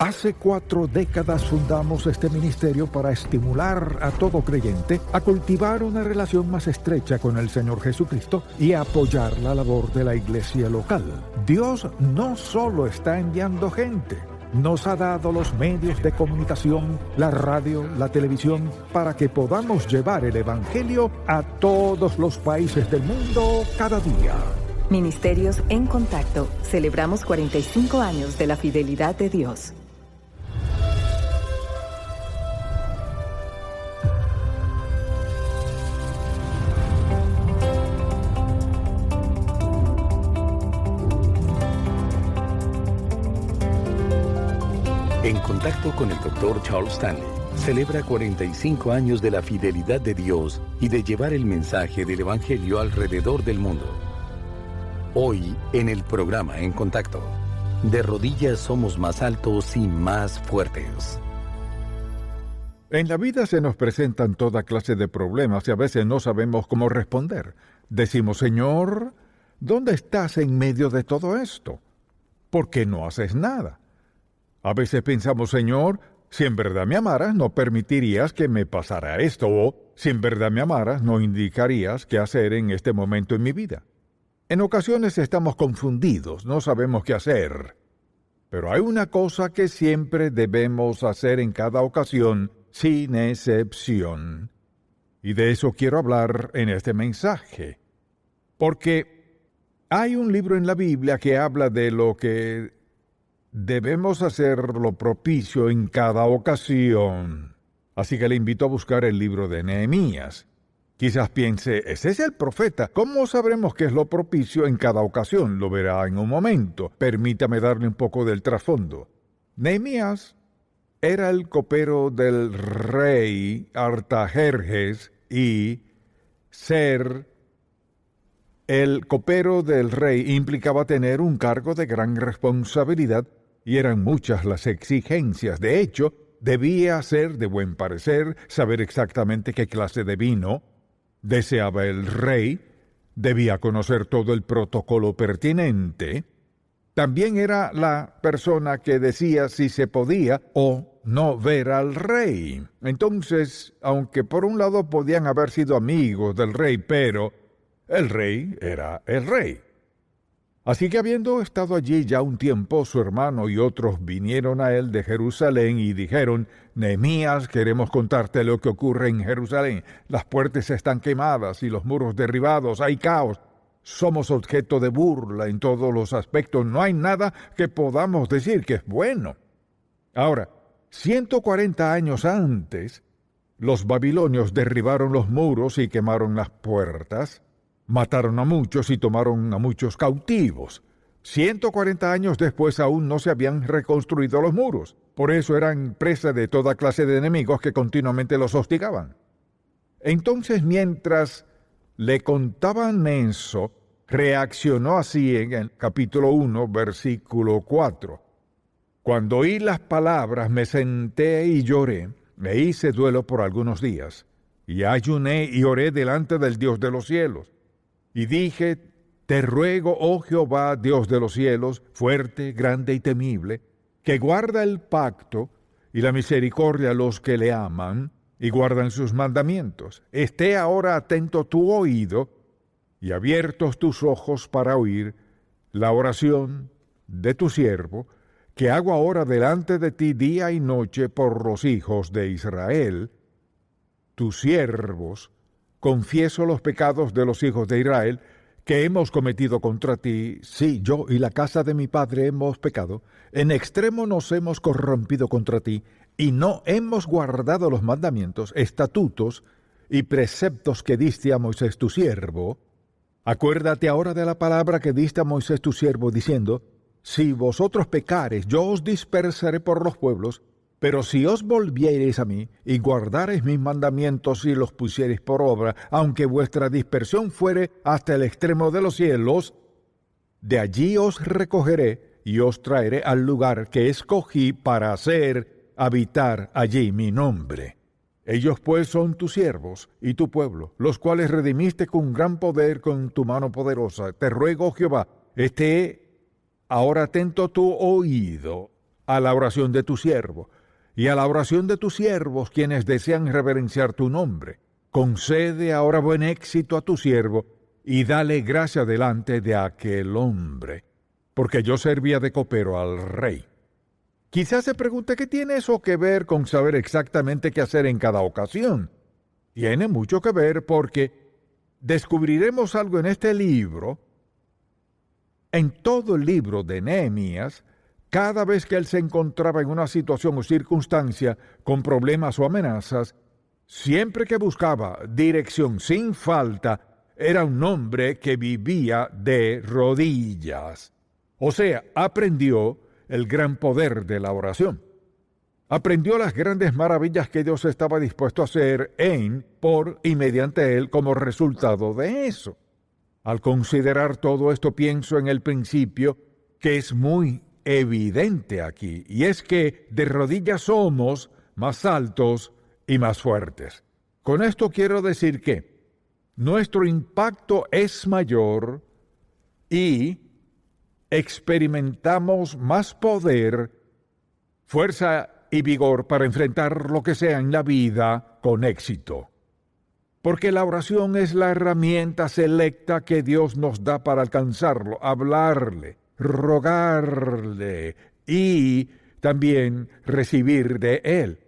Hace 4 décadas fundamos este ministerio para estimular a todo creyente a cultivar una relación más estrecha con el Señor Jesucristo y a apoyar la labor de la iglesia local. Dios no solo está enviando gente, nos ha dado los medios de comunicación, la radio, la televisión, para que podamos llevar el Evangelio a todos los países del mundo cada día. Ministerios en Contacto. Celebramos 45 años de la fidelidad de Dios. En Contacto con el Dr. Charles Stanley, celebra 45 años de la fidelidad de Dios y de llevar el mensaje del Evangelio alrededor del mundo. Hoy, en el programa En Contacto, de rodillas somos más altos y más fuertes. En la vida se nos presentan toda clase de problemas y a veces no sabemos cómo responder. Decimos, Señor, ¿dónde estás en medio de todo esto? ¿Por qué no haces nada? A veces pensamos, Señor, si en verdad me amaras, no permitirías que me pasara esto, o si en verdad me amaras, no indicarías qué hacer en este momento en mi vida. En ocasiones estamos confundidos, no sabemos qué hacer. Pero hay una cosa que siempre debemos hacer en cada ocasión, sin excepción. Y de eso quiero hablar en este mensaje. Porque hay un libro en la Biblia que habla de lo que debemos hacer lo propicio en cada ocasión. Así que le invito a buscar el libro de Nehemías. Quizás piense, ese es el profeta. ¿Cómo sabremos qué es lo propicio en cada ocasión? Lo verá en un momento. Permítame darle un poco del trasfondo. Nehemías era el copero del rey Artajerjes y ser el copero del rey implicaba tener un cargo de gran responsabilidad y eran muchas las exigencias. De hecho, debía ser de buen parecer, saber exactamente qué clase de vino deseaba el rey, debía conocer todo el protocolo pertinente. También era la persona que decía si se podía o no ver al rey. Entonces, aunque por un lado podían haber sido amigos del rey, pero el rey era el rey. Así que habiendo estado allí ya un tiempo, su hermano y otros vinieron a él de Jerusalén y dijeron, Nehemías, queremos contarte lo que ocurre en Jerusalén. Las puertas están quemadas y los muros derribados, hay caos. Somos objeto de burla en todos los aspectos. No hay nada que podamos decir que es bueno. Ahora, 140 años antes, los babilonios derribaron los muros y quemaron las puertas. Mataron a muchos y tomaron a muchos cautivos. 140 años después aún no se habían reconstruido los muros. Por eso eran presa de toda clase de enemigos que continuamente los hostigaban. Entonces, mientras le contaban eso, reaccionó así en el capítulo 1, versículo 4. Cuando oí las palabras, me senté y lloré, me hice duelo por algunos días, y ayuné y oré delante del Dios de los cielos. Y dije, te ruego, oh Jehová, Dios de los cielos, fuerte, grande y temible, que guarda el pacto y la misericordia a los que le aman y guardan sus mandamientos. Esté ahora atento tu oído y abiertos tus ojos para oír la oración de tu siervo, que hago ahora delante de ti día y noche por los hijos de Israel, tus siervos. Confieso los pecados de los hijos de Israel que hemos cometido contra ti. Sí, yo y la casa de mi padre hemos pecado. En extremo nos hemos corrompido contra ti y no hemos guardado los mandamientos, estatutos y preceptos que diste a Moisés tu siervo. Acuérdate ahora de la palabra que diste a Moisés tu siervo, diciendo, si vosotros pecareis, yo os dispersaré por los pueblos. Pero si os volviereis a mí y guardareis mis mandamientos y los pusiereis por obra, aunque vuestra dispersión fuere hasta el extremo de los cielos, de allí os recogeré y os traeré al lugar que escogí para hacer habitar allí mi nombre. Ellos pues son tus siervos y tu pueblo, los cuales redimiste con gran poder con tu mano poderosa. Te ruego, Jehová, esté ahora atento tu oído a la oración de tu siervo, y a la oración de tus siervos quienes desean reverenciar tu nombre. Concede ahora buen éxito a tu siervo, y dale gracia delante de aquel hombre, porque yo servía de copero al rey. Quizás se pregunte qué tiene eso que ver con saber exactamente qué hacer en cada ocasión. Tiene mucho que ver porque descubriremos algo en este libro. En todo el libro de Nehemías, cada vez que él se encontraba en una situación o circunstancia con problemas o amenazas, siempre que buscaba dirección sin falta, era un hombre que vivía de rodillas. O sea, aprendió el gran poder de la oración. Aprendió las grandes maravillas que Dios estaba dispuesto a hacer en, por y mediante él como resultado de eso. Al considerar todo esto, pienso en el principio que es muy evidente aquí, y es que de rodillas somos más altos y más fuertes. Con esto quiero decir que nuestro impacto es mayor y experimentamos más poder, fuerza y vigor para enfrentar lo que sea en la vida con éxito. Porque la oración es la herramienta selecta que Dios nos da para alcanzarlo, hablarle, rogarle y también recibir de Él.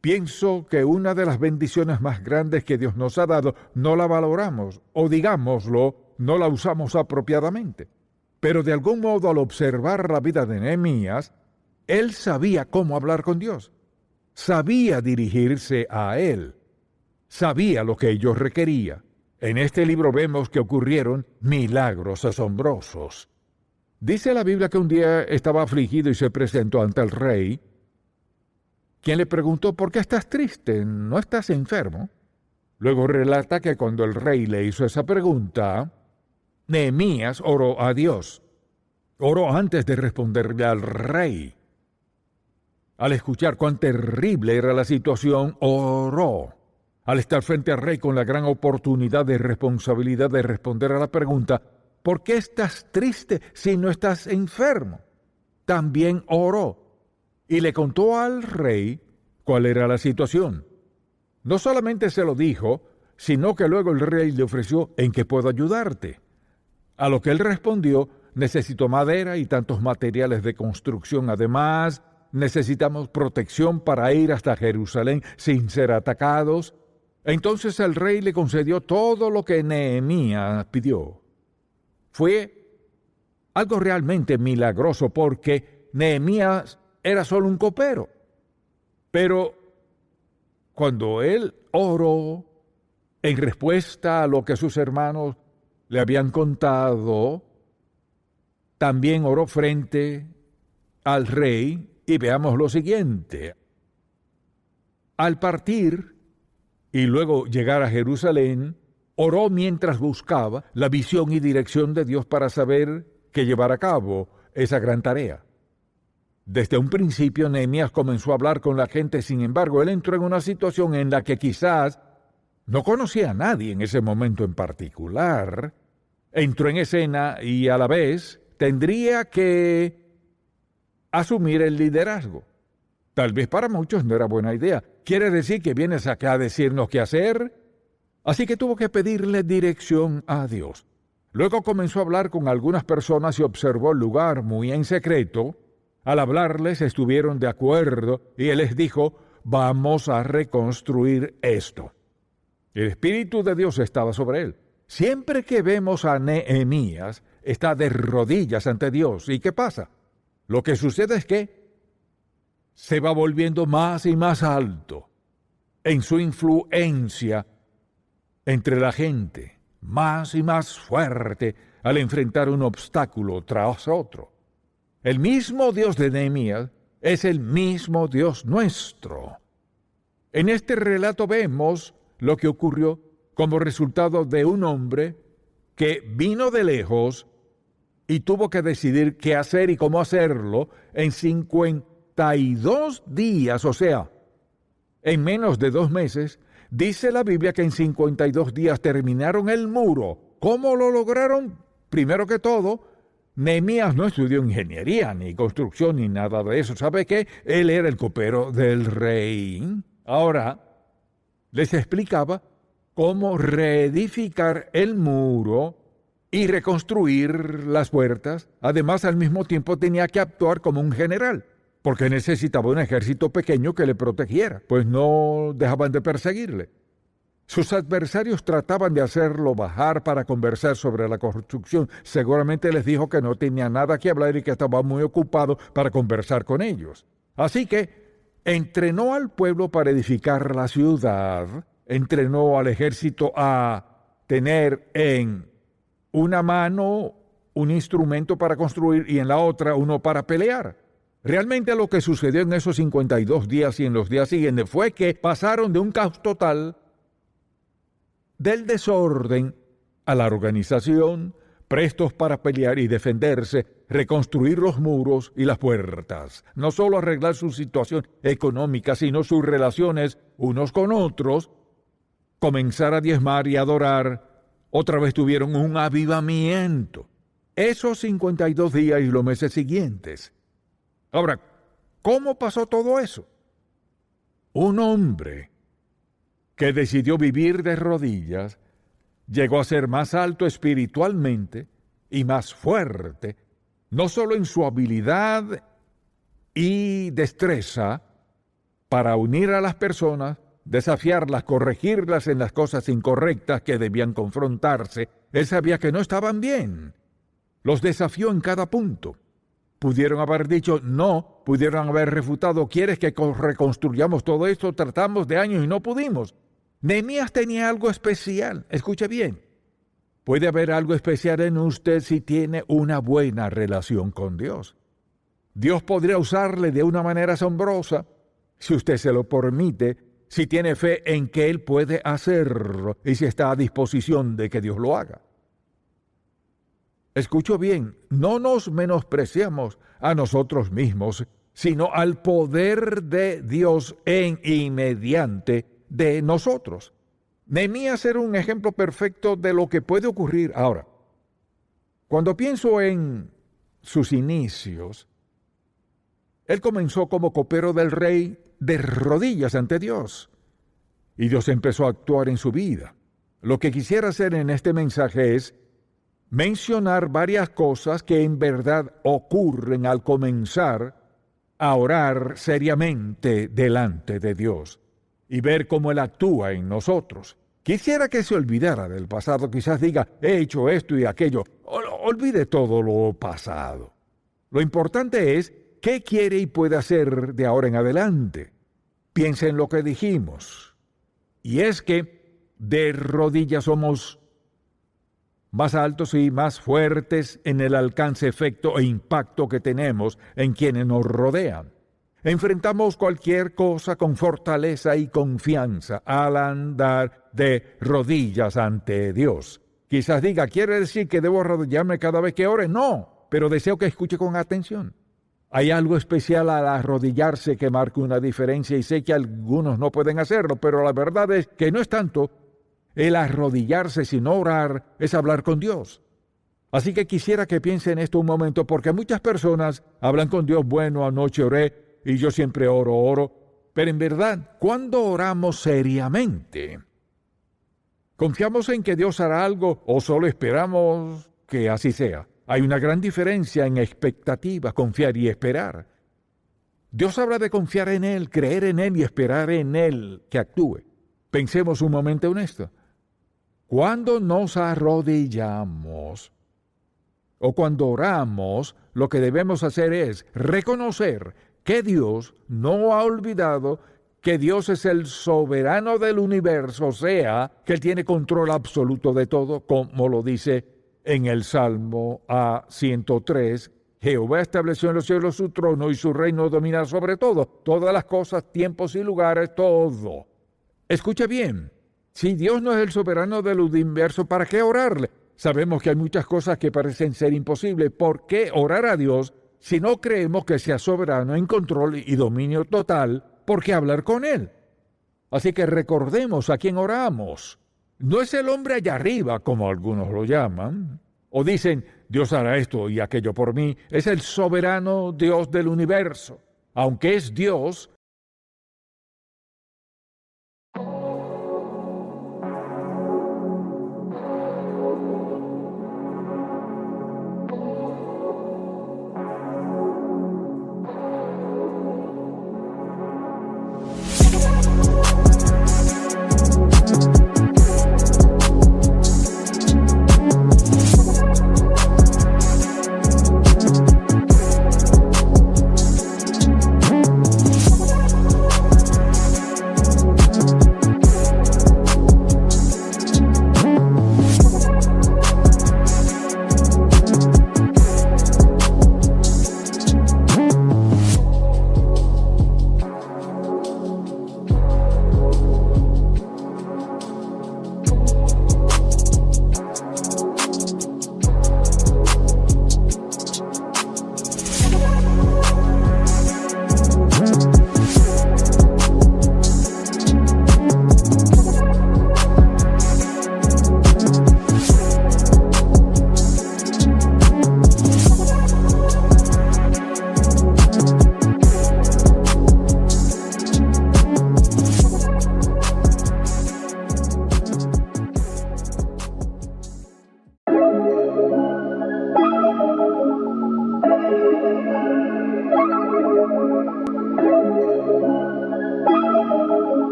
Pienso que una de las bendiciones más grandes que Dios nos ha dado no la valoramos, o digámoslo, no la usamos apropiadamente. Pero de algún modo, al observar la vida de Nehemías, él sabía cómo hablar con Dios, sabía dirigirse a Él, sabía lo que ello requería. En este libro vemos que ocurrieron milagros asombrosos. Dice la Biblia que un día estaba afligido y se presentó ante el rey, quien le preguntó: ¿por qué estás triste? ¿No estás enfermo? Luego relata que cuando el rey le hizo esa pregunta, Nehemías oró a Dios. Oró antes de responderle al rey. Al escuchar cuán terrible era la situación, oró. Al estar frente al rey con la gran oportunidad de responsabilidad de responder a la pregunta, ¿por qué estás triste si no estás enfermo? También oró y le contó al rey cuál era la situación. No solamente se lo dijo, sino que luego el rey le ofreció: ¿en qué puedo ayudarte? A lo que él respondió: necesito madera y tantos materiales de construcción. Además, necesitamos protección para ir hasta Jerusalén sin ser atacados. Entonces el rey le concedió todo lo que Nehemías pidió. Fue algo realmente milagroso porque Nehemías era solo un copero. Pero cuando él oró en respuesta a lo que sus hermanos le habían contado, también oró frente al rey, y veamos lo siguiente. Al partir y luego llegar a Jerusalén, oró mientras buscaba la visión y dirección de Dios para saber que llevar a cabo esa gran tarea. Desde un principio, Nehemías comenzó a hablar con la gente. Sin embargo, él entró en una situación en la que quizás no conocía a nadie en ese momento en particular. Entró en escena y a la vez tendría que asumir el liderazgo. Tal vez para muchos no era buena idea. ¿Quiere decir que vienes acá a decirnos qué hacer? Así que tuvo que pedirle dirección a Dios. Luego comenzó a hablar con algunas personas y observó el lugar muy en secreto. Al hablarles estuvieron de acuerdo y él les dijo: vamos a reconstruir esto. El Espíritu de Dios estaba sobre él. Siempre que vemos a Nehemías, está de rodillas ante Dios. ¿Y qué pasa? Lo que sucede es que se va volviendo más y más alto en su influencia entre la gente, más y más fuerte al enfrentar un obstáculo tras otro. El mismo Dios de Nehemías es el mismo Dios nuestro. En este relato vemos lo que ocurrió como resultado de un hombre que vino de lejos y tuvo que decidir qué hacer y cómo hacerlo en 52 días, o sea, en menos de 2 meses. Dice la Biblia que en 52 días terminaron el muro. ¿Cómo lo lograron? Primero que todo, Nehemías no estudió ingeniería, ni construcción, ni nada de eso. ¿Sabe qué? Él era el copero del rey. Ahora, les explicaba cómo reedificar el muro y reconstruir las puertas. Además, al mismo tiempo tenía que actuar como un general, porque necesitaba un ejército pequeño que le protegiera, pues no dejaban de perseguirle. Sus adversarios trataban de hacerlo bajar para conversar sobre la construcción. Seguramente les dijo que no tenía nada que hablar y que estaba muy ocupado para conversar con ellos. Así que entrenó al pueblo para edificar la ciudad, entrenó al ejército a tener en una mano un instrumento para construir y en la otra uno para pelear. Realmente lo que sucedió en esos 52 días y en los días siguientes fue que pasaron de un caos total, del desorden, a la organización, prestos para pelear y defenderse, reconstruir los muros y las puertas. No solo arreglar su situación económica, sino sus relaciones unos con otros, comenzar a diezmar y adorar. Otra vez tuvieron un avivamiento. Esos 52 días y los meses siguientes. Ahora, ¿cómo pasó todo eso? Un hombre que decidió vivir de rodillas, llegó a ser más alto espiritualmente y más fuerte, no solo en su habilidad y destreza para unir a las personas, desafiarlas, corregirlas en las cosas incorrectas que debían confrontarse. Él sabía que no estaban bien. Los desafió en cada punto. Pudieron haber dicho no, pudieron haber refutado, ¿quieres que reconstruyamos todo esto? Tratamos de años y no pudimos. Nehemías tenía algo especial. Escuche bien. Puede haber algo especial en usted si tiene una buena relación con Dios. Dios podría usarle de una manera asombrosa, si usted se lo permite, si tiene fe en que Él puede hacerlo y si está a disposición de que Dios lo haga. Escucho bien, no nos menospreciamos a nosotros mismos, sino al poder de Dios en y mediante de nosotros. Nehemías era un ejemplo perfecto de lo que puede ocurrir ahora. Cuando pienso en sus inicios, él comenzó como copero del rey de rodillas ante Dios, y Dios empezó a actuar en su vida. Lo que quisiera hacer en este mensaje es mencionar varias cosas que en verdad ocurren al comenzar a orar seriamente delante de Dios y ver cómo Él actúa en nosotros. Quisiera que se olvidara del pasado, quizás diga, he hecho esto y aquello. Olvide todo lo pasado. Lo importante es qué quiere y puede hacer de ahora en adelante. Piensa en lo que dijimos. Y es que de rodillas somos más altos y más fuertes en el alcance, efecto e impacto que tenemos en quienes nos rodean. Enfrentamos cualquier cosa con fortaleza y confianza al andar de rodillas ante Dios. Quizás diga, ¿quiere decir que debo arrodillarme cada vez que ore? No, pero deseo que escuche con atención. Hay algo especial al arrodillarse que marca una diferencia y sé que algunos no pueden hacerlo, pero la verdad es que no es tanto el arrodillarse sino orar, es hablar con Dios. Así que quisiera que piense en esto un momento, porque muchas personas hablan con Dios, bueno, anoche oré y yo siempre oro, pero en verdad, ¿cuándo oramos seriamente? ¿Confiamos en que Dios hará algo o solo esperamos que así sea? Hay una gran diferencia en expectativa, confiar y esperar. Dios habla de confiar en Él, creer en Él y esperar en Él que actúe. Pensemos un momento en esto. Cuando nos arrodillamos o cuando oramos, lo que debemos hacer es reconocer que Dios no ha olvidado que Dios es el soberano del universo, o sea, que Él tiene control absoluto de todo, como lo dice en el Salmo A103, Jehová estableció en los cielos su trono y su reino domina sobre todo, todas las cosas, tiempos y lugares, todo. Escucha bien, si Dios no es el soberano del universo, ¿para qué orarle? Sabemos que hay muchas cosas que parecen ser imposibles. ¿Por qué orar a Dios si no creemos que sea soberano en control y dominio total? ¿Por qué hablar con Él? Así que recordemos a quién oramos. No es el hombre allá arriba, como algunos lo llaman, o dicen, Dios hará esto y aquello por mí. Es el soberano Dios del universo. Aunque es Dios,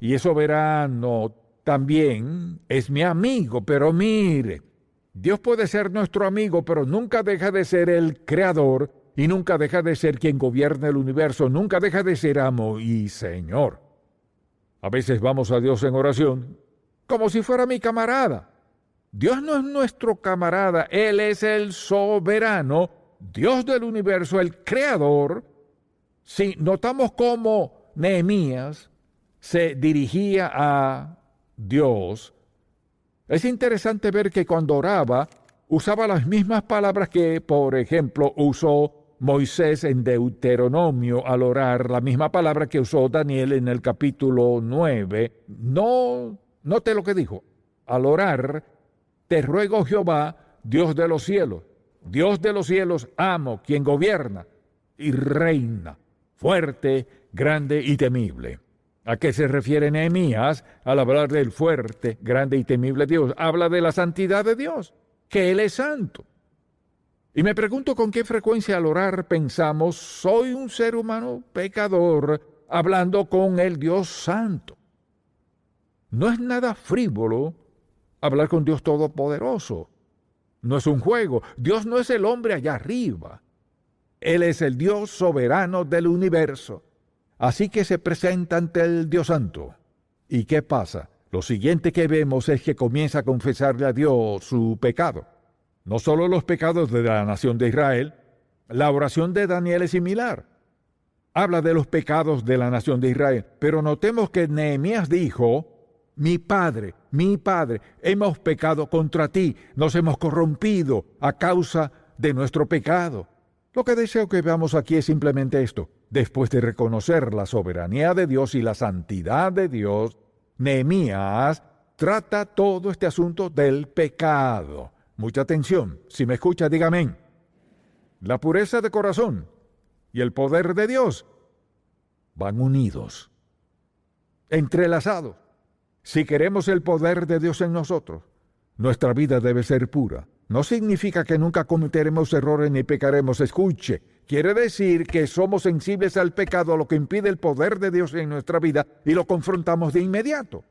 Y es soberano también, es mi amigo, pero mire, Dios puede ser nuestro amigo, pero nunca deja de ser el creador y nunca deja de ser quien gobierna el universo, nunca deja de ser amo y Señor. A veces vamos a Dios en oración como si fuera mi camarada. Dios no es nuestro camarada, Él es el soberano, Dios del universo, el creador. Si notamos cómo Nehemías se dirigía a Dios, es interesante ver que cuando oraba, usaba las mismas palabras que, por ejemplo, usó Moisés en Deuteronomio al orar, la misma palabra que usó Daniel en el capítulo 9. Note lo que dijo. Al orar, te ruego Jehová, Dios de los cielos, amo, quien gobierna y reina, fuerte, grande y temible. ¿A qué se refiere Nehemías al hablar del fuerte, grande y temible Dios? Habla de la santidad de Dios, que Él es santo. Y me pregunto con qué frecuencia al orar pensamos, soy un ser humano pecador hablando con el Dios santo. No es nada frívolo hablar con Dios todopoderoso. No es un juego. Dios no es el hombre allá arriba. Él es el Dios soberano del universo. Así que se presenta ante el Dios santo. ¿Y qué pasa? Lo siguiente que vemos es que comienza a confesarle a Dios su pecado. No solo los pecados de la nación de Israel, la oración de Daniel es similar. Habla de los pecados de la nación de Israel, pero notemos que Nehemías dijo, mi padre, hemos pecado contra ti, nos hemos corrompido a causa de nuestro pecado. Lo que deseo que veamos aquí es simplemente esto. Después de reconocer la soberanía de Dios y la santidad de Dios, Nehemías trata todo este asunto del pecado. Mucha atención. Si me escucha, diga amén. La pureza de corazón y el poder de Dios van unidos, entrelazados. Si queremos el poder de Dios en nosotros, nuestra vida debe ser pura. No significa que nunca cometeremos errores ni pecaremos. Escuche, quiere decir que somos sensibles al pecado, lo que impide el poder de Dios en nuestra vida, y lo confrontamos de inmediato.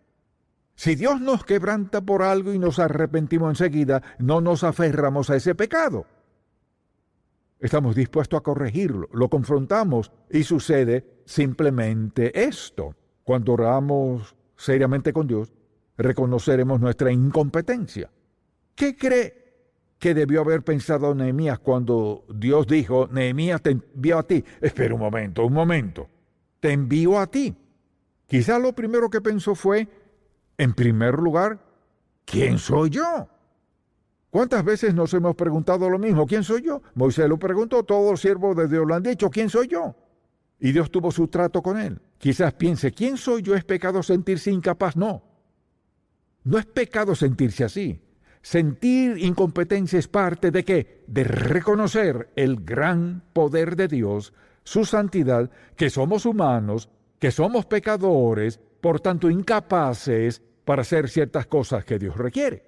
Si Dios nos quebranta por algo y nos arrepentimos enseguida, no nos aferramos a ese pecado. Estamos dispuestos a corregirlo, lo confrontamos y sucede simplemente esto. Cuando oramos seriamente con Dios, reconoceremos nuestra incompetencia. ¿Qué cree que debió haber pensado Nehemías cuando Dios dijo, Nehemías, te envío a ti? Espera un momento. Te envío a ti. Quizás lo primero que pensó fue, en primer lugar, ¿quién soy yo? ¿Cuántas veces nos hemos preguntado lo mismo? ¿Quién soy yo? Moisés lo preguntó, todos los siervos de Dios lo han dicho, ¿quién soy yo? Y Dios tuvo su trato con él. Quizás piense, ¿quién soy yo? ¿Es pecado sentirse incapaz? No. No es pecado sentirse así. Sentir incompetencia es parte ¿de qué? De reconocer el gran poder de Dios, su santidad, que somos humanos, que somos pecadores, por tanto incapaces para hacer ciertas cosas que Dios requiere.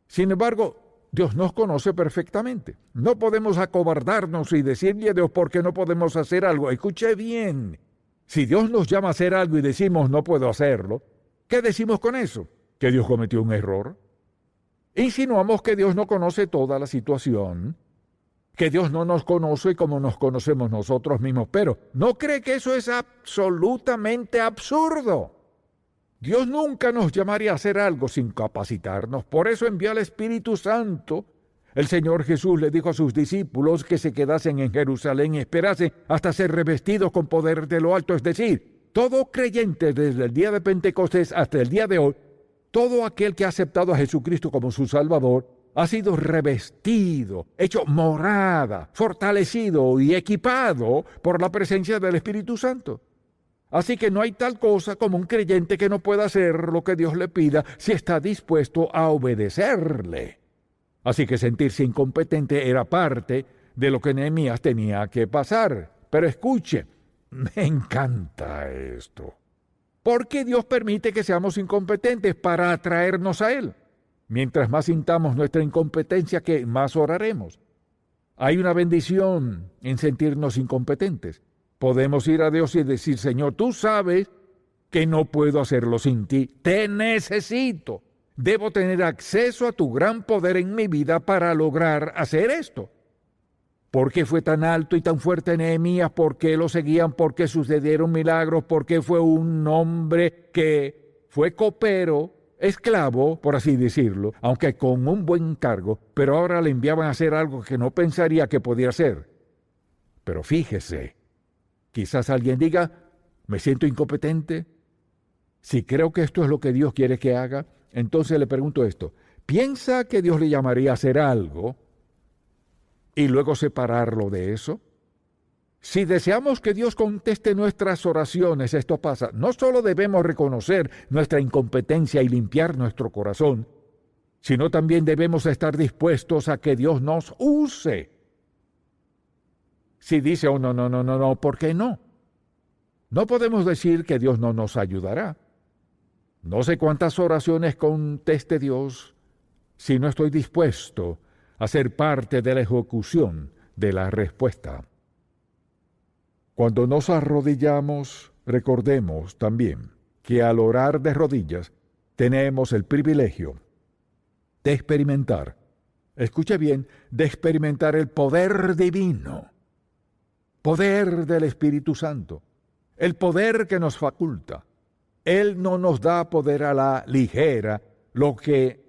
Sin embargo, Dios nos conoce perfectamente. No podemos acobardarnos y decirle a Dios por qué no podemos hacer algo. Escuche bien. Si Dios nos llama a hacer algo y decimos no puedo hacerlo, ¿qué decimos con eso? ¿Que Dios cometió un error? Insinuamos que Dios no conoce toda la situación, que Dios no nos conoce como nos conocemos nosotros mismos, pero ¿no cree que eso es absolutamente absurdo? Dios nunca nos llamaría a hacer algo sin capacitarnos. Por eso envió al Espíritu Santo. El Señor Jesús le dijo a sus discípulos que se quedasen en Jerusalén y esperasen hasta ser revestidos con poder de lo alto. Es decir, todo creyente desde el día de Pentecostés hasta el día de hoy, todo aquel que ha aceptado a Jesucristo como su Salvador, ha sido revestido, hecho morada, fortalecido y equipado por la presencia del Espíritu Santo. Así que no hay tal cosa como un creyente que no pueda hacer lo que Dios le pida si está dispuesto a obedecerle. Así que sentirse incompetente era parte de lo que Nehemías tenía que pasar. Pero escuche, me encanta esto. Porque Dios permite que seamos incompetentes para atraernos a Él. Mientras más sintamos nuestra incompetencia, que más oraremos. Hay una bendición en sentirnos incompetentes. Podemos ir a Dios y decir, Señor, tú sabes que no puedo hacerlo sin ti. Te necesito. Debo tener acceso a tu gran poder en mi vida para lograr hacer esto. ¿Por qué fue tan alto y tan fuerte Nehemías? ¿Por qué lo seguían? ¿Por qué sucedieron milagros? ¿Por qué fue un hombre que fue copero, esclavo, por así decirlo, aunque con un buen cargo, pero ahora le enviaban a hacer algo que no pensaría que podía hacer? Pero fíjese, quizás alguien diga, me siento incompetente. Si creo que esto es lo que Dios quiere que haga, entonces le pregunto esto, ¿piensa que Dios le llamaría a hacer algo y luego separarlo de eso? Si deseamos que Dios conteste nuestras oraciones, esto pasa. No solo debemos reconocer nuestra incompetencia y limpiar nuestro corazón, sino también debemos estar dispuestos a que Dios nos use. Si dice, oh, no, ¿por qué no? No podemos decir que Dios no nos ayudará. No sé cuántas oraciones conteste Dios si no estoy dispuesto a ser parte de la ejecución de la respuesta. Cuando nos arrodillamos, recordemos también que al orar de rodillas tenemos el privilegio de experimentar, escuche bien, de experimentar el poder divino, poder del Espíritu Santo, el poder que nos faculta. Él no nos da poder a la ligera. Lo que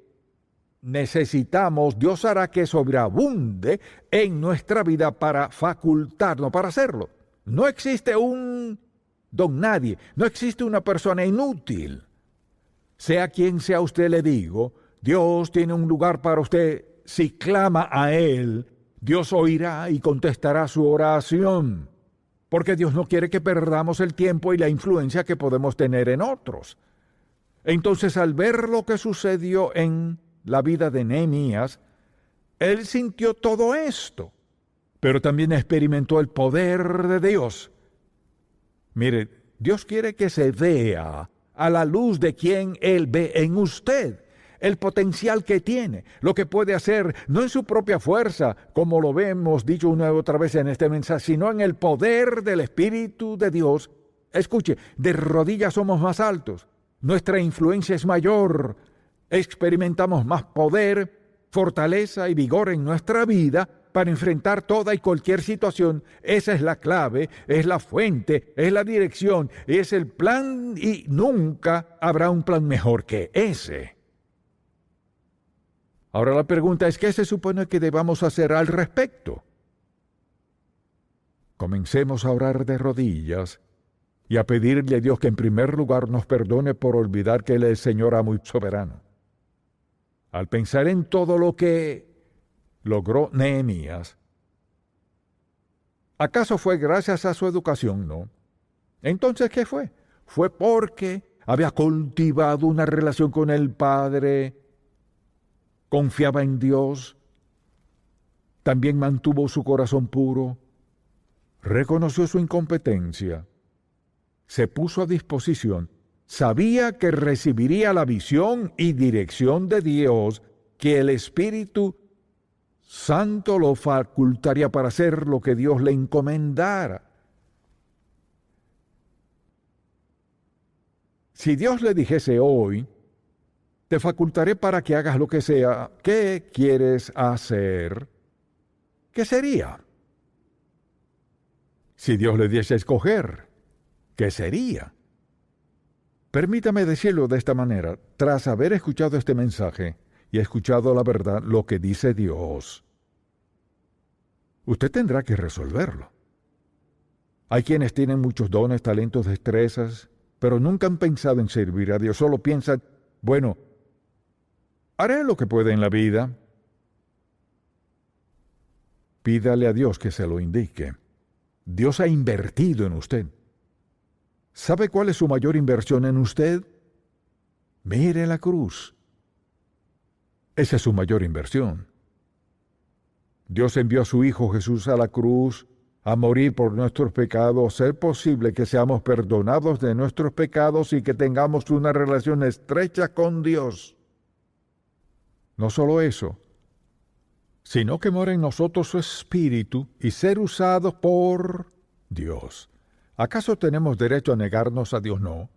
necesitamos, Dios hará que sobreabunde en nuestra vida para facultarnos, para hacerlo. No existe un don nadie, no existe una persona inútil. Sea quien sea usted, le digo, Dios tiene un lugar para usted. Si clama a Él, Dios oirá y contestará su oración. Porque Dios no quiere que perdamos el tiempo y la influencia que podemos tener en otros. Entonces, al ver lo que sucedió en la vida de Nehemías, él sintió todo esto, pero también experimentó el poder de Dios. Mire, Dios quiere que se vea a la luz de quien Él ve en usted, el potencial que tiene, lo que puede hacer, no en su propia fuerza, como lo vemos dicho una y otra vez en este mensaje, sino en el poder del Espíritu de Dios. Escuche, de rodillas somos más altos, nuestra influencia es mayor, experimentamos más poder, fortaleza y vigor en nuestra vida para enfrentar toda y cualquier situación. Esa es la clave, es la fuente, es la dirección, es el plan y nunca habrá un plan mejor que ese. Ahora la pregunta es, ¿qué se supone que debamos hacer al respecto? Comencemos a orar de rodillas y a pedirle a Dios que en primer lugar nos perdone por olvidar que Él es Señor amo y soberano. Al pensar en todo lo que logró Nehemías, ¿acaso fue gracias a su educación? No. Entonces, ¿qué fue? Fue porque había cultivado una relación con el Padre, confiaba en Dios, también mantuvo su corazón puro, reconoció su incompetencia, se puso a disposición, sabía que recibiría la visión y dirección de Dios, que el Espíritu Santo lo facultaría para hacer lo que Dios le encomendara. Si Dios le dijese hoy, te facultaré para que hagas lo que sea, ¿qué quieres hacer? ¿Qué sería? Si Dios le diese a escoger, ¿qué sería? Permítame decirlo de esta manera, tras haber escuchado este mensaje y escuchado la verdad, lo que dice Dios, usted tendrá que resolverlo. Hay quienes tienen muchos dones, talentos, destrezas, pero nunca han pensado en servir a Dios, solo piensan, bueno, haré lo que pueda en la vida. Pídale a Dios que se lo indique. Dios ha invertido en usted. ¿Sabe cuál es su mayor inversión en usted? Mire la cruz. Esa es su mayor inversión. Dios envió a su Hijo Jesús a la cruz a morir por nuestros pecados, ser posible que seamos perdonados de nuestros pecados y que tengamos una relación estrecha con Dios. No solo eso, sino que mora en nosotros su Espíritu y ser usados por Dios. ¿Acaso tenemos derecho a negarnos a Dios? No.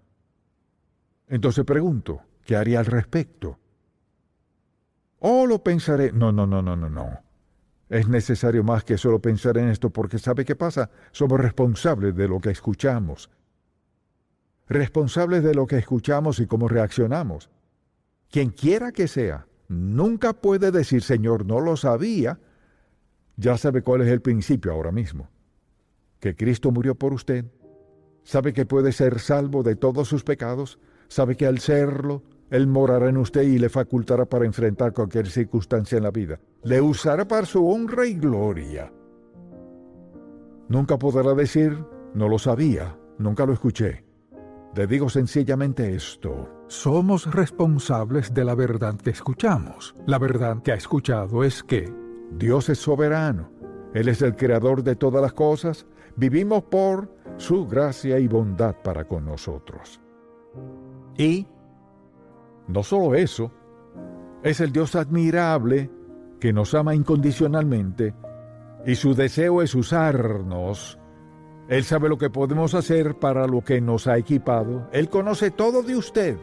Entonces pregunto, ¿qué haría al respecto? ¿O lo pensaré? No. Es necesario más que solo pensar en esto, porque ¿sabe qué pasa? Somos responsables de lo que escuchamos. Responsables de lo que escuchamos y cómo reaccionamos. Quien quiera que sea, nunca puede decir, Señor, no lo sabía. Ya sabe cuál es el principio ahora mismo. Que Cristo murió por usted. Sabe que puede ser salvo de todos sus pecados. Sabe que al serlo, Él morará en usted y le facultará para enfrentar cualquier circunstancia en la vida. Le usará para su honra y gloria. Nunca podrá decir, no lo sabía, nunca lo escuché. Le digo sencillamente esto. Somos responsables de la verdad que escuchamos. La verdad que ha escuchado es que Dios es soberano. Él es el creador de todas las cosas. Vivimos por su gracia y bondad para con nosotros. Y no solo eso, es el Dios admirable que nos ama incondicionalmente y su deseo es usarnos. Él sabe lo que podemos hacer para lo que nos ha equipado. Él conoce todo de usted.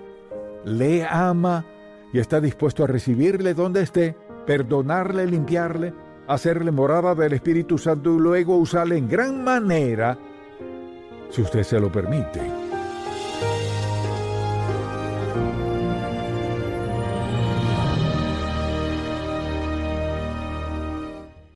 Le ama y está dispuesto a recibirle donde esté, perdonarle, limpiarle, hacerle morada del Espíritu Santo y luego usarle en gran manera, si usted se lo permite.